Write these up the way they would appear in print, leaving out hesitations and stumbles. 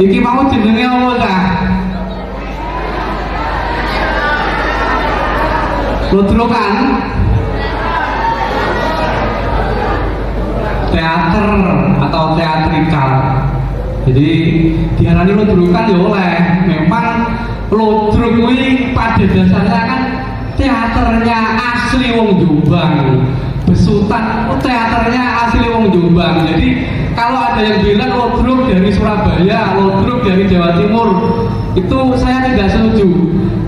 Iki mau jenenge apa ta? Lodrokan. Teater atau teatrikal. Jadi diarani lodrokan ya oleh. Memang lodrok kuwi pada dasarnya kan teaternya asli wong Jombang. Besutan teaternya asli wong Jombang. Jadi kalau ada yang bilang lodrok dari Surabaya, lodrok dari Jawa Timur, itu saya tidak setuju.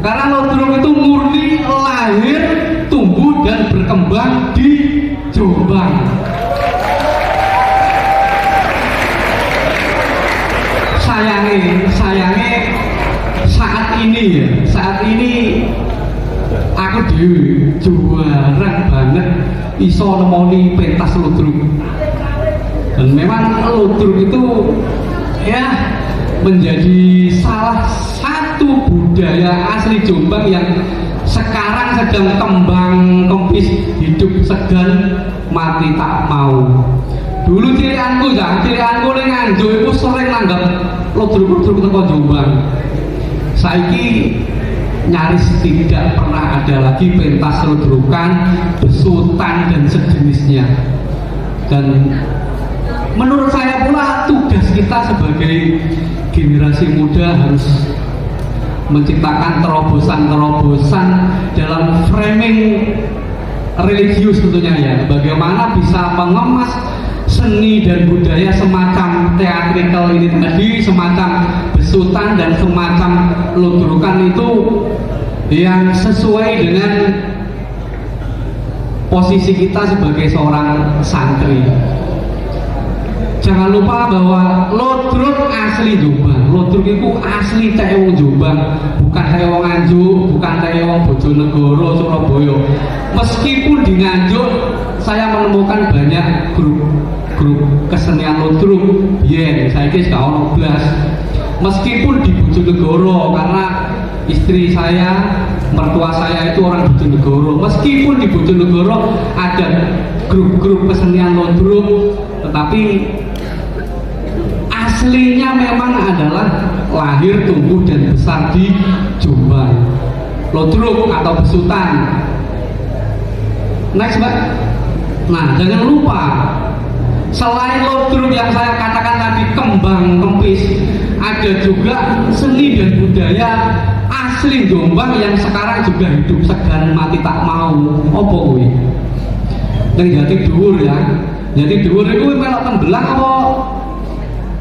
Karena lodrok itu murni lahir, tumbuh dan berkembang di Jombang. Sayangnya saat ini aku dewi jarang banget iso nemoni pentas lodrok. Dan memang lodrok itu ya menjadi salah satu budaya asli Jombang yang sekarang sedang kembang kempis, hidup segan mati tak mau. Dulu cirianku ning Nganjuk iku sering nanggap lodrok-lodrok teko Jombang. Saiki nyaris tidak pernah ada lagi pentas lodrokan, besutan dan sejenisnya. Dan menurut saya pula tugas kita sebagai generasi muda harus menciptakan terobosan-terobosan dalam framing religius tentunya ya. Bagaimana bisa mengemas seni dan budaya semacam teatrikal ini tadi, semacam besutan dan semacam lodrokan itu yang sesuai dengan posisi kita sebagai seorang santri. Jangan lupa bahwa lodrok asli Jombang. Lodrok itu asli cek wong Jombang, bukan cek wong Nganjuk, bukan cek wong Bojonegoro, Surabaya. Meskipun di Nganjuk saya menemukan banyak grup kesenian lodrok, saya kira gak ono blas. Meskipun di Bojonegoro, karena istri saya, mertua saya itu orang Bojonegoro. Meskipun di Bojonegoro ada grup-grup kesenian lodrok, tetapi aslinya memang adalah lahir, tumbuh dan besar di Jombang. Lodrok atau besutan. Next, Mbak. Nah, jangan lupa selain lodrok yang saya katakan tadi kembang kempis, ada juga seni dan budaya asli Jombang yang sekarang juga hidup segan mati tak mau. Apa kuwi? Ning Jati Dhuwur ya. Jati Dhuwur itu melok tenggelam apa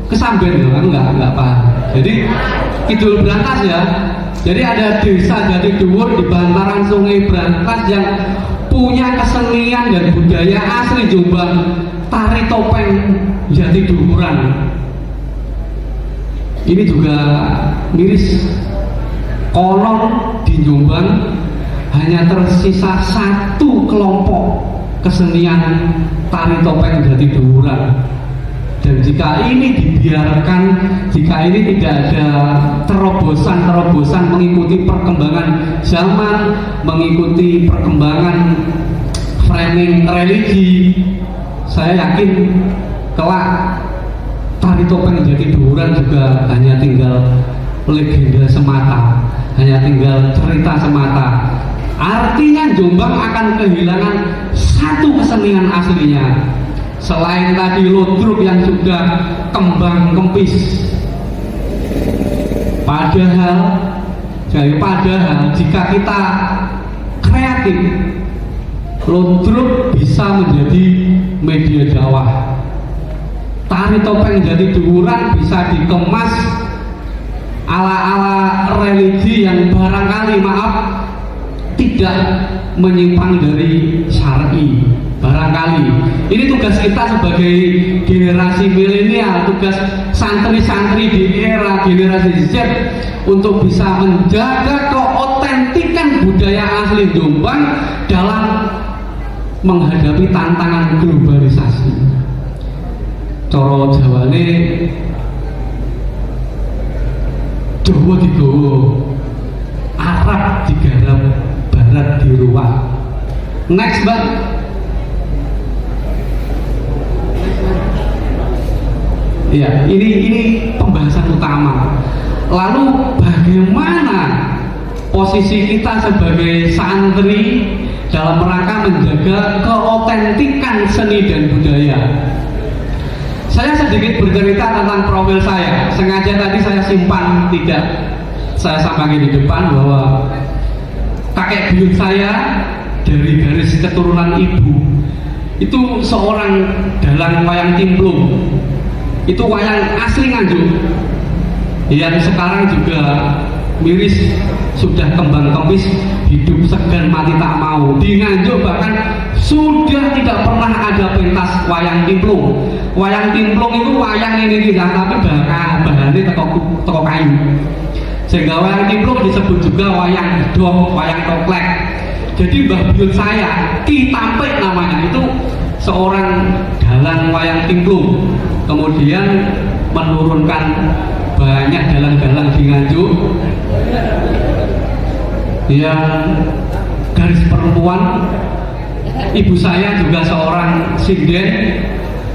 kesamben ya? Enggak paham. Jadi Kidul Brantas ya. Jadi ada desa Jati Dhuwur di bantaran Sungai Brantas yang punya kesenian dan budaya asli Jombang, tari topeng Jati Dhuwuran. Ini juga miris. Konon di Jombang hanya tersisa satu kelompok kesenian tari topeng Jati Dhuwuran. Dan jika ini dibiarkan, jika ini tidak ada terobosan mengikuti perkembangan zaman, mengikuti perkembangan framing religi, saya yakin kelak tari topeng Jati Dhuwuran juga hanya tinggal legenda semata, hanya tinggal cerita semata. Artinya Jombang akan kehilangan satu kesenian aslinya. Selain tadi lodrok yang sudah kembang kempis. Padahal jika kita kreatif, lodrok bisa menjadi media dakwah. Tari topeng Jati Dhuwuran bisa dikemas ala-ala religi yang barangkali tidak menyimpang dari syar'i. Barangkali ini tugas kita sebagai generasi milenial, tugas santri-santri di era generasi Z untuk bisa menjaga keotentikan budaya asli Jombang dalam menghadapi tantangan globalisasi. Coro Jawane Jawa digowo, Arab digarap, Barat diruwak. Next, Mbak. Ya, ini pembahasan utama. Lalu bagaimana posisi kita sebagai santri dalam rangka menjaga keotentikan seni dan budaya? Saya sedikit bercerita tentang profil saya. Sengaja tadi saya simpan, tidak saya sampaikan di depan bahwa kakek buyut saya dari garis keturunan ibu itu seorang dalang wayang timplung. Itu wayang asli Nganjuk yang sekarang juga miris, sudah kembang kempis, hidup segan mati tak mau. Di Nganjuk bahkan sudah tidak pernah ada pentas wayang timplung. Wayang timplung itu wayang ini tidak, tapi bahannya teko kayu. Sehingga wayang timplung disebut juga wayang gedhog, wayang toklek. Jadi Mbah Buyut saya, Ki Tampik namanya, itu seorang dalang wayang timplung. Kemudian menurunkan banyak dalang-dalang di Nganjuk yang garis perempuan. Ibu saya juga seorang sinden.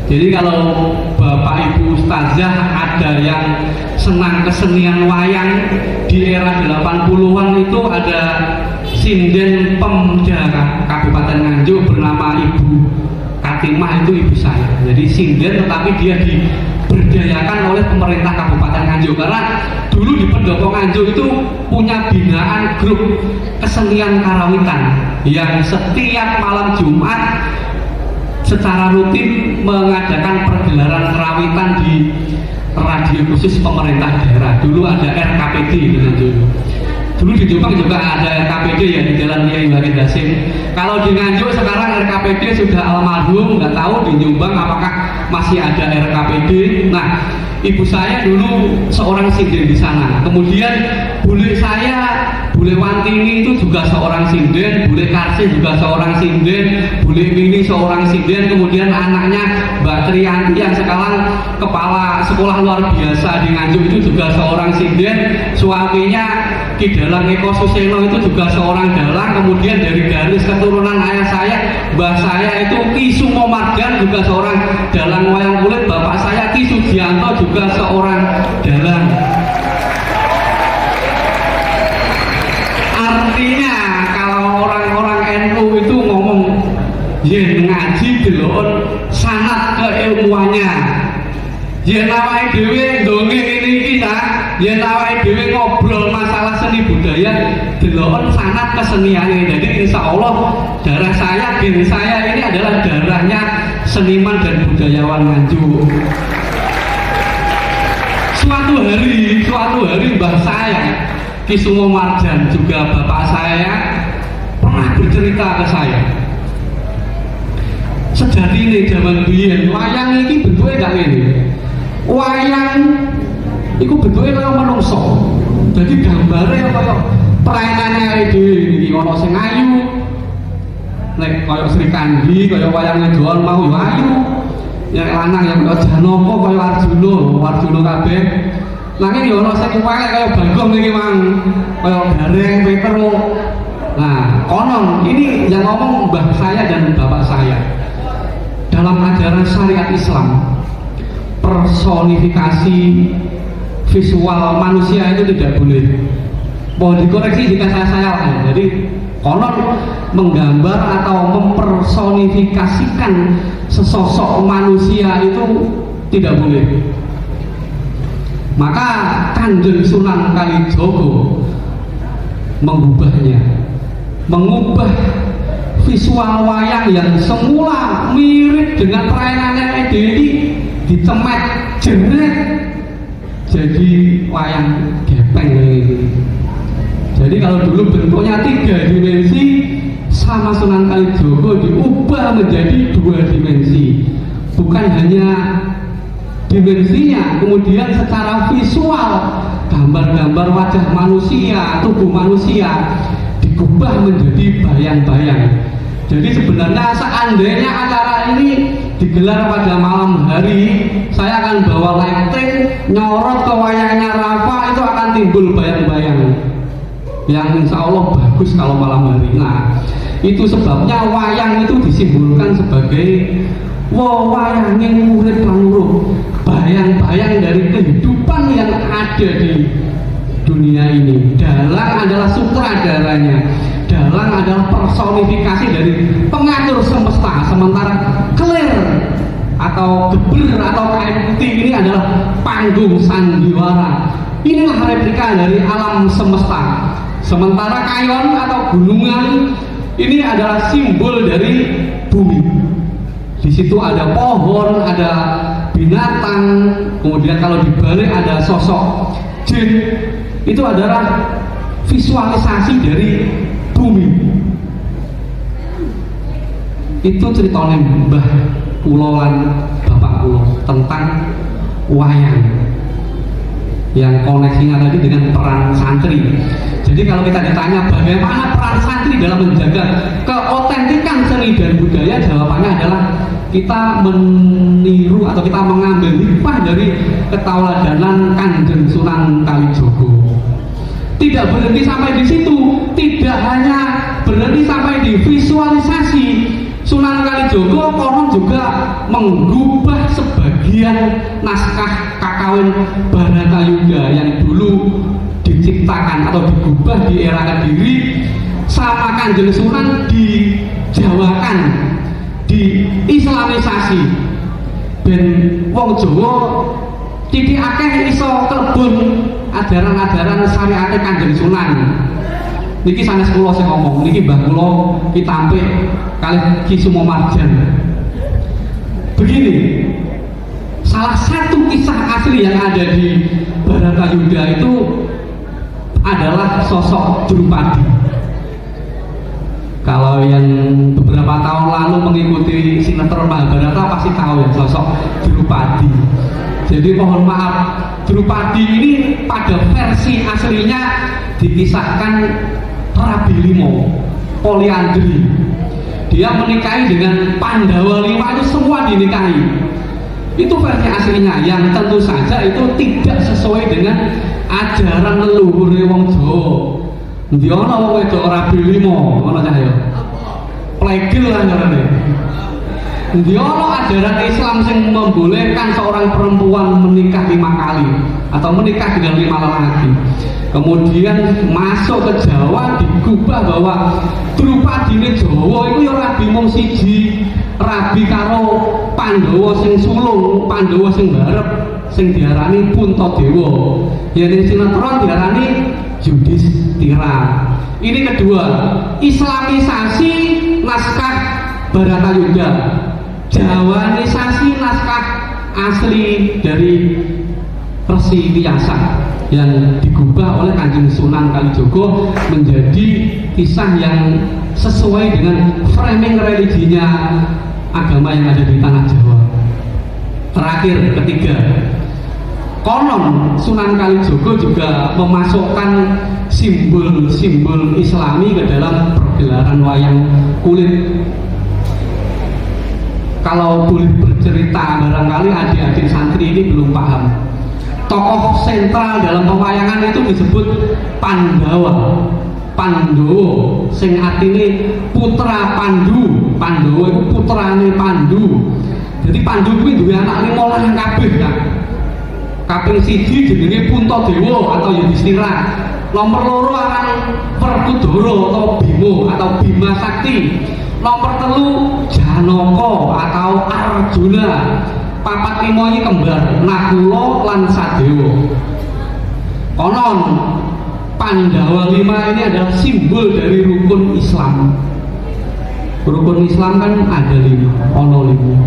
Jadi kalau bapak ibu ustazah ada yang senang kesenian wayang di era 80-an itu ada sinden Pemda Kabupaten Nganjuk bernama Ibu Katimah, itu ibu saya. Jadi sinden tetapi dia diberdayakan oleh pemerintah Kabupaten Nganjuk, karena dulu di Pendopo Nganjuk itu punya binaan grup kesenian karawitan yang setiap malam Jumat secara rutin mengadakan pergelaran karawitan di radio khusus pemerintah daerah. Dulu ada RKPD gitu dulu. Dulu di Jombang juga ada RKPD ya, di Jalan Kiai Wahid Hasim. Kalau di Nganjuk sekarang RKPD sudah almarhum, nggak tahu di Jombang apakah masih ada RKPD. Nah, ibu saya dulu seorang sinden di sana. Kemudian bule saya, Bule Wantini itu juga seorang sinden, Bule Karsi juga seorang sinden, Bule Mini seorang sinden. Kemudian anaknya Mbak Trianti yang sekarang kepala sekolah luar biasa di Nganjuk itu juga seorang sinden. Suaminya Ki Dalang Eko Suseno itu juga seorang dalang. Kemudian dari garis keturunan ayah saya, mbah saya itu Ki Sumo Margan juga seorang dalang wayang kulit. Bapak saya Ki Sugianto juga seorang dalang. Artinya kalau orang-orang NU itu ngomong yen ngaji delok sanad keilmuannya, yen awake dhewe ndongeng ngene iki ta, yen awake dhewe ngobrol masalah seni budaya delok sanad keseniane. Jadi insya Allah darah saya, gen saya ini adalah darahnya seniman dan budayawan Nganjuk. Suatu hari mbah saya Ki Sumo Marjan juga bapak saya pernah bercerita ke saya, sejati ini zaman biyen wayang ini bentuknya gak ini, wayang itu bentuknya kayak menungso. Jadi gambarnya kayak perainannya ini ono sing ayu, nek kayak Sri Kandi, kayak wayangnya Johan mau ayu, yang lanang yang kayak Janoko, kayak Arjuna kabeh. Nanging yo ono sing kaya Bagong iki mang, kaya Gareng Peter. Nah, konon ini yang ngomong mbah saya dan bapak saya. Dalam ajaran syariat Islam, personifikasi visual manusia itu tidak boleh. Mohon dikoreksi jika saya salah. Jadi konon menggambar atau mempersonifikasikan sesosok manusia itu tidak boleh. Maka Kanjeng Sunan Kalijogo mengubahnya, mengubah visual wayang yang semula mirip dengan perainannya ini dicemet jeret jadi wayang gepeng ini. Jadi kalau dulu bentuknya 3 dimensi, sama Sunan Kalijogo diubah menjadi 2 dimensi. Bukan hanya dimensinya, kemudian secara visual gambar-gambar wajah manusia, tubuh manusia diubah menjadi bayang-bayang. Jadi sebenarnya seandainya acara ini digelar pada malam hari, saya akan bawa lighting nyorot ke wayangnya Rafa, itu akan timbul bayang-bayang yang insya Allah bagus kalau malam hari. Nah, itu sebabnya wayang itu disimbolkan sebagai wayanging urip lan bayang-bayang dari kehidupan yang ada di dunia ini. Dalang adalah sutradaranya, dalang adalah personifikasi dari pengatur semesta, sementara kelir atau geber atau kain putih ini adalah panggung sandiwara. Inilah replika dari alam semesta. Sementara kayon atau gunungan ini adalah simbol dari bumi. Di situ ada pohon, ada binatang, kemudian kalau dibalik ada sosok jin. Itu adalah visualisasi dari bumi. Itu ceritanya Mbah Kulo lan Bapak Kulo tentang wayang yang koneksinya tadi dengan peran santri. Jadi kalau kita ditanya bagaimana peran santri dalam menjaga keotentikan seni dan budaya, jawabannya adalah kita meniru atau kita mengambil hikmah dari ketauladanan Kanjeng Sunan Kalijogo. Tidak berhenti sampai di situ, tidak hanya berhenti sampai di visualisasi. Sunan Kalijogo konon juga mengubah sebagian naskah Kakawin Baratayuda yang dulu diciptakan atau digubah di era Kediri sama Kanjeng Sunan, dijawakan, diislamisasi. Ben wong Jawa titik akeh iso kelebon ajaran-ajaran syariat Kanjeng Sunan. Niki sanes kula sing ngomong, niki mbah kula Ki Tampik kalih Ki Sumomarjan. Begini, salah satu kisah asli yang ada di Baratayuda itu adalah sosok Drupadi. Kalau yang beberapa tahun lalu mengikuti sinetron Mahabharata pasti tahu ya sosok Drupadi. Jadi mohon maaf, Drupadi ini pada versi aslinya dikisahkan Rabi Limo, poliandri. Dia menikahi dengan Pandawa 5 itu semua dinikahi. Itu versi aslinya yang tentu saja itu tidak sesuai dengan ajaran leluhur wong Jawa. Ndi ana wong wedok Rabi Limo, ngono cah ya. Plegel lah ngarane. Ndi ana ajaran Islam yang membolehkan seorang perempuan menikah 5 kali atau menikah dengan 5 lelaki. Kemudian masuk ke Jawa digubah bahwa Drupadine Jawa itu ya rabi mung siji, rabi karo Pandhawa sing sulung, Pandhawa sing barep sing diarani Puntadewa. Ya ning sinetron diarani Yudhistira. Ini kedua, Islamisasi naskah Baratayuda, Jawanisasi naskah asli dari Resi Wiyasa yang digubah oleh Kanjeng Sunan Kalijogo menjadi kisah yang sesuai dengan framing religinya agama yang ada di tanah Jawa. Terakhir, ketiga, konon Sunan Kalijogo juga memasukkan simbol-simbol Islami ke dalam pergelaran wayang kulit. Kalau boleh bercerita, barangkali adik-adik santri ini belum paham. Tokoh sentral dalam pewayangan itu disebut Pandawa. Pandhawa sing artine putra Pandu. Pandhawa itu putrane Pandu. Jadi Pandu kuwi duwe anak 5 lanang kabeh kan. Kaping 1 jenenge Puntadewa atau Yudhistira. Nomor 2 aran Werkudara atau Bima atau Bima Sakti. Nomor 3 Janaka atau Arjuna. Papat 5 ini kembar Nakula lan Sadewa. Konon Pandawa 5 ini adalah simbol dari rukun Islam. Rukun Islam kan ada 5, ono 5.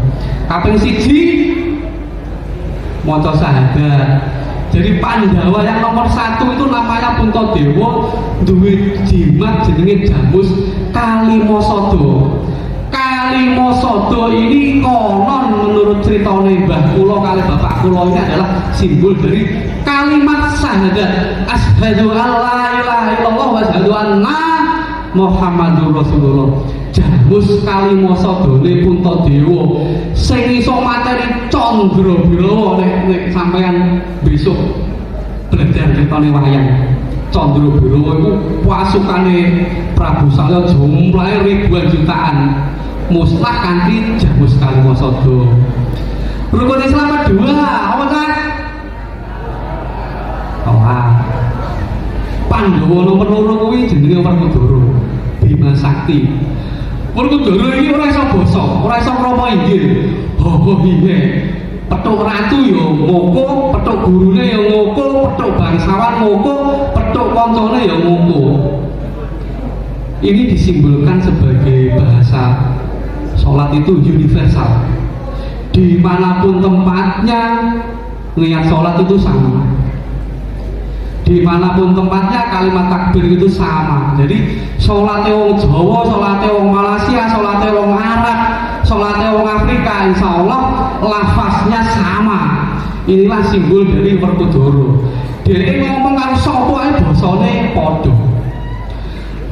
Kaping 1 maca syahadat. Jadi Pandawa yang nomor 1 itu namanya Puntadewa, duwe jimat jenenge Jamus Kalimasada. Kalimasada ini konon menurut ceritanya Mbah Kula kali Bapak Kula ini adalah simbol dari kalimat syahadat asyhadu alla ilaha illallah wa asyhadu anna Muhammadur Rasulullah. Jamus Kalimasadane Puntadewa sing iso materi Candra nek sampean besok belajar ceritane wayang. Candra itu pasukane Prabu Salya jumlahe ribuan jutaan, musnah kanthi Jamus Kalimasada. Rukun Islam kedua apa kan? Sholat. Pandhawa nomor loro kuwi jenenge Werkudara Bima Sakti. Werkudara iki ora iso basa, ora iso krama inggil. Iye. Petuk ratu ya ngoko, petuk gurune ya ngoko, petuk bangsawan ngoko, petuk kancane ya ngoko. Ini disimbolkan sebagai bahasa sholat itu universal. Dimanapun tempatnya, niat sholat itu sama. Dimanapun tempatnya, kalimat takbir itu sama. Jadi sholatnya wong Jawa, sholatnya wong Malaysia, sholatnya wong Arab, sholatnya wong Afrika, insya Allah lafaznya sama. Inilah simbol dari Werkudara. Dia ngomong karo sapa ae basane padha.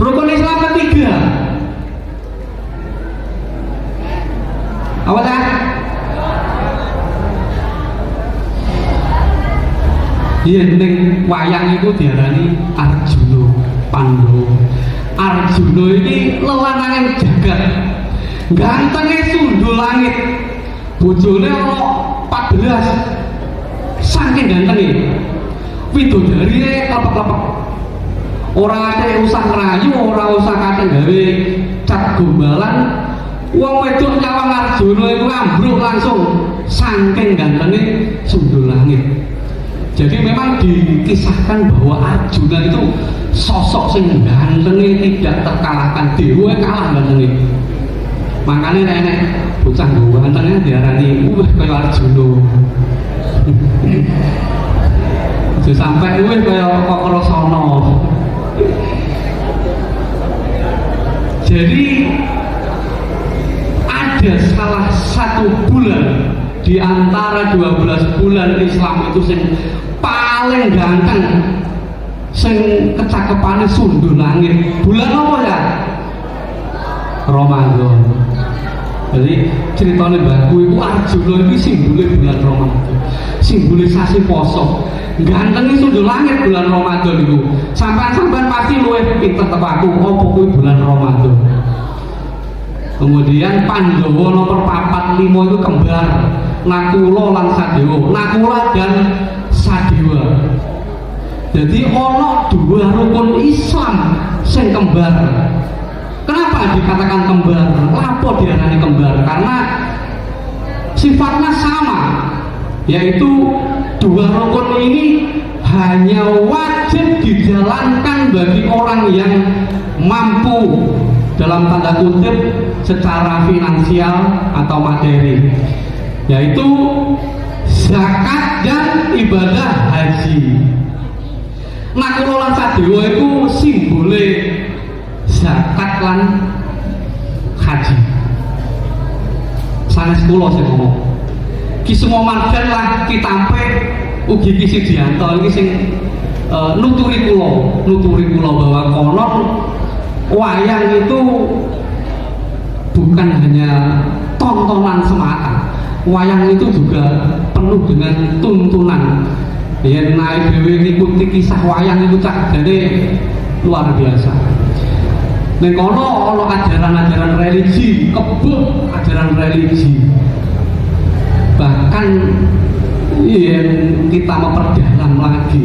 Rukun Islam ketiga apa dah? Yen ning wayang iku diarani Arjuna Pandhawa. Arjuna iki lelanangan jagat. Gantenge sundul langit. Bojone ana 14. Saking gantenge. Widodarine klepek-klepek. Ora ate usah ngerayu, ora usah kate gawe cat gombalan. Wong wedok nyawang Arjuna iku ambruk langsung saking gantenge sundul langit. Jadi memang dikisahkan bahwa Arjuna itu sosok sing gantengnya tidak terkalahkan, dewa kalah gantengnya. Makanya nenek bocah gantengnya diarani kaya Arjuna. Jadi sampai kaya Kokrasana. Jadi ada salah satu bulan di antara 12 bulan Islam itu sing paling ganteng, sing kecakepane sundul langit. Bulan apa ya? Ramadan. Jadi ceritanya baku itu Arjuna itu simbole bulan Ramadan, simbole sasi poso. Gantengnya sundul langit bulan Ramadan itu. Sampai-sampai pasti luwih pinter teko aku apa kuwi bulan Ramadan. Kemudian Pandhawa nomor 4, 5 itu kembar, Nakula lan Sadewa. Nakula dan Sadewa. Jadi ono dua rukun Islam sing kembar. Kenapa dikatakan kembar? Lapo diarani kembar? Karena sifatnya sama, yaitu dua rukun ini hanya wajib dijalankan bagi orang yang mampu, dalam tanda kutip, secara finansial atau materi, yaitu zakat dan ibadah haji. Nakula lan Sadewa itu simbole zakat lan haji. Sanes kula sing ngomong. Ki Sumo Mardan lah kitampe ugi Ki Sidianto iki sing nuturi kula bahwa konon wayang itu bukan hanya tontonan semata. Wayang itu juga penuh dengan tuntunan. Ya naik dewe ngikuti kisah wayang itu cak jadi luar biasa. Ning kono ana ajaran-ajaran religi, kebuk ajaran religi. Bahkan yang kita memperdalam lagi,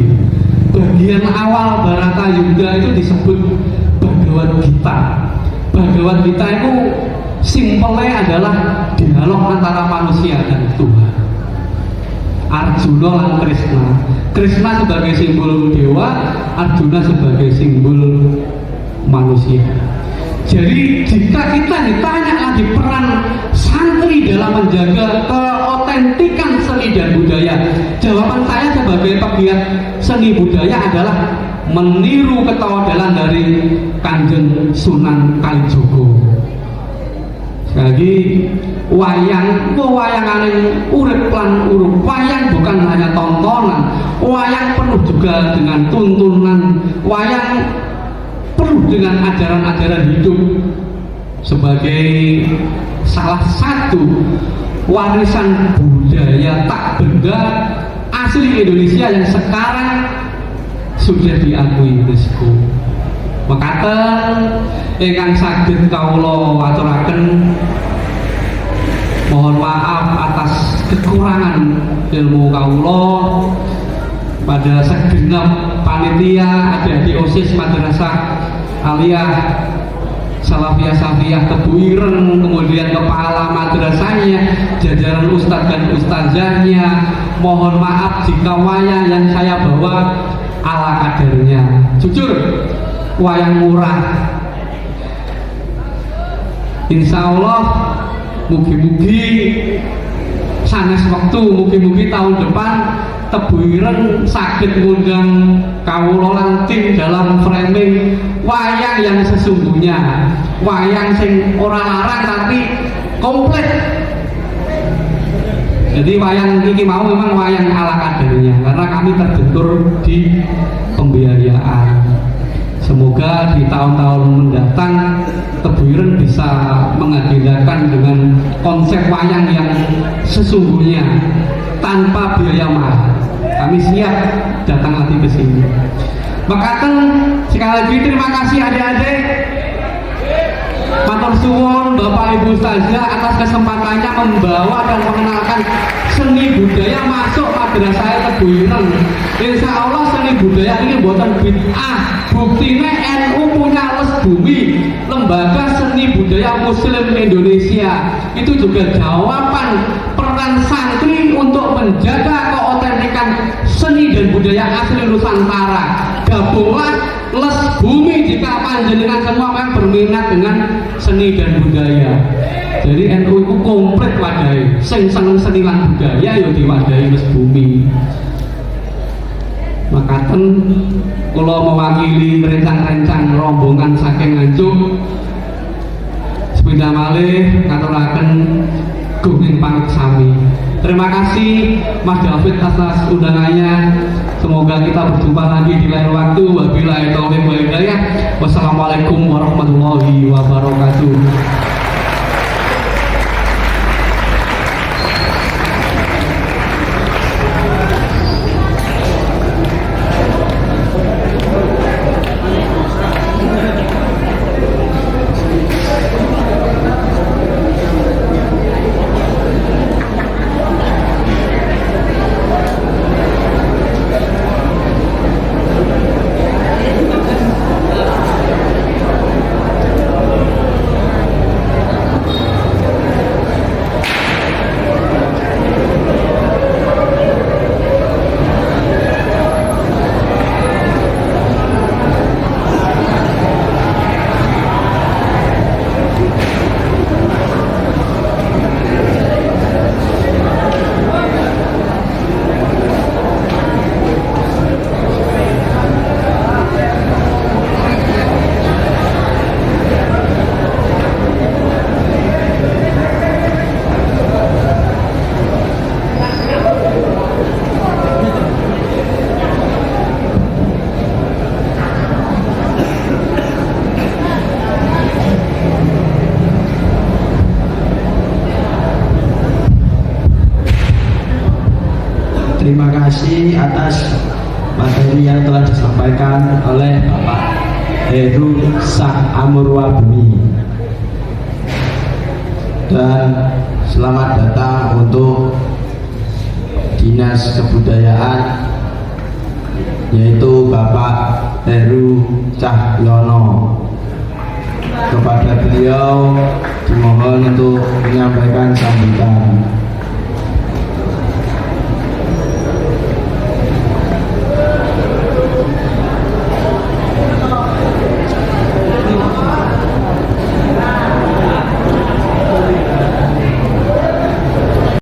bagian awal Baratayuda itu disebut Bhagavad Gita. Bhagavad Gita itu simpelnya adalah dialog antara manusia dan Tuhan. Arjuna dan Krishna sebagai simbol dewa, Arjuna sebagai simbol manusia. Jadi jika kita ditanya lagi peran santri dalam menjaga keotentikan seni dan budaya, jawaban saya sebagai pegiat seni budaya adalah meniru ketawadelan dari Kanjeng Sunan Kalijogo. Jadi wayang urip lan urup. Wayang bukan hanya tontonan, wayang penuh juga dengan tuntunan, wayang penuh dengan ajaran-ajaran hidup sebagai salah satu warisan budaya tak benda asli Indonesia yang sekarang sudah diakui UNESCO. Mekaten ingkang saged kawula aturaken Mohon maaf atas kekurangan ilmu kawula. Pada segenap panitia, adik-adik OSIS Madrasah Aliyah Salafiyah Safiyah Tebuireng, kemudian kepala madrasahnya, jajaran ustadz dan ustazahnya, mohon maaf jika wayang yang saya bawa ala kadarnya. Jujur, wayang murah. Insya Allah, mugi-mugi sanes waktu, mugi-mugi tahun depan Tebuireng sakit ngundang kawula lan tim dalam framing wayang yang sesungguhnya, wayang sing ora larang tapi komplit. Jadi wayang ini mau memang wayang ala kadarnya karena kami terbentur di pembiayaan. Semoga di tahun-tahun mendatang Tebuireng bisa mengagendakan dengan konsep wayang yang sesungguhnya tanpa biaya mahal. Kami siap datang lagi ke sini. Makaten sekali lagi terima kasih adik-adik. Matur suwun Bapak Ibu Ustazah atas kesempatannya membawa dan mengenalkan seni budaya masuk madrasah Tebuireng. Insya Allah seni budaya ini buatan bid'ah. Buktinya NU punya les bumi, lembaga seni budaya Muslim Indonesia. Itu juga jawaban peran santri untuk menjaga keotentikan seni dan budaya asli Nusantara. Gabunglah les bumi jika panjenengan semua yang berminat dengan seni dan budaya. Jadi NU itu komplit wadai, sing seneng seni lan budaya yo diwadahi les bumi. Makaten kula mewakili rencang-rencang rombongan saking Nganjuk sepeda malih ngaturaken gunging panuksami. Terima kasih Mas David atas undangannya. Semoga kita berjumpa lagi di lain waktu. Wabillahi taufiq wal hidayah. Wassalamualaikum warahmatullahi wabarakatuh. Terima kasih atas materi yang telah disampaikan oleh Bapak Heru Sah Amurwabumi, dan selamat datang untuk Dinas Kebudayaan, yaitu Bapak Heru Cahyono. Kepada beliau dimohon untuk menyampaikan sambutan.